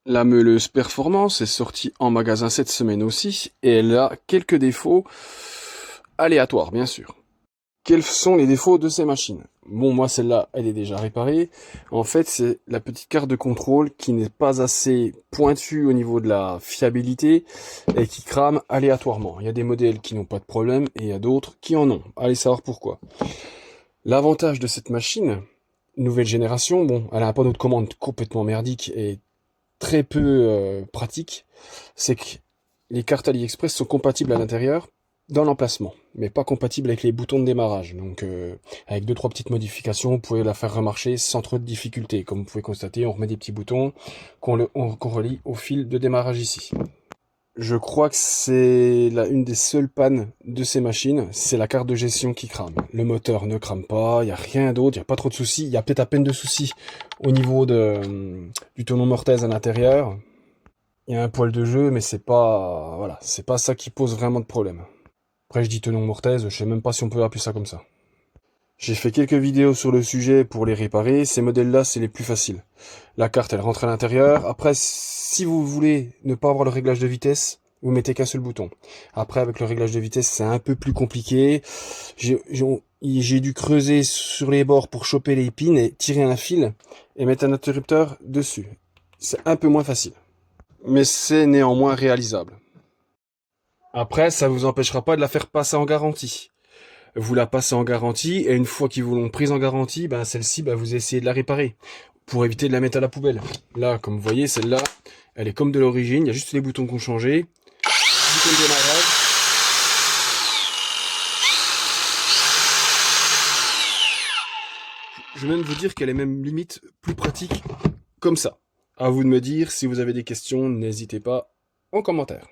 La meuleuse Performance est sortie en magasin cette semaine aussi, et elle a quelques défauts aléatoires, bien sûr. Quels sont les défauts de ces machines? Bon, moi, celle-là, elle est déjà réparée. En fait, c'est la petite carte de contrôle qui n'est pas assez pointue au niveau de la fiabilité et qui crame aléatoirement. Il y a des modèles qui n'ont pas de problème et il y a d'autres qui en ont. Allez savoir pourquoi. L'avantage de cette machine, nouvelle génération, bon, elle a un panneau de commande complètement merdique et très peu pratique, c'est que les cartes AliExpress sont compatibles à l'intérieur dans l'emplacement, mais pas compatibles avec les boutons de démarrage. Donc avec deux trois petites modifications, vous pouvez la faire remarcher sans trop de difficultés. Comme vous pouvez constater, on remet des petits boutons qu'on relie au fil de démarrage ici. Je crois que c'est une des seules pannes de ces machines, c'est la carte de gestion qui crame. Le moteur ne crame pas, il n'y a rien d'autre, il n'y a pas trop de soucis. Il y a peut-être à peine de soucis au niveau du tonneau mortaise à l'intérieur. Il y a un poil de jeu, mais c'est pas, voilà, c'est pas ça qui pose vraiment de problème. Après, je dis tenon mortaise, je sais même pas si on peut appeler ça comme ça. J'ai fait quelques vidéos sur le sujet pour les réparer. Ces modèles-là, c'est les plus faciles. La carte, elle rentre à l'intérieur. Après, si vous voulez ne pas avoir le réglage de vitesse, vous mettez qu'un seul bouton. Après, avec le réglage de vitesse, c'est un peu plus compliqué. J'ai dû creuser sur les bords pour choper les pins et tirer un fil et mettre un interrupteur dessus. C'est un peu moins facile, mais c'est néanmoins réalisable. Après, ça vous empêchera pas de la faire passer en garantie. Vous la passez en garantie, et une fois qu'ils vous l'ont prise en garantie, ben celle-ci, ben vous essayez de la réparer, pour éviter de la mettre à la poubelle. Là, comme vous voyez, celle-là, elle est comme de l'origine, il y a juste les boutons qui ont changé. Bouton de démarrage. Je vais même vous dire qu'elle est même limite plus pratique comme ça. À vous de me dire, si vous avez des questions, n'hésitez pas en commentaire.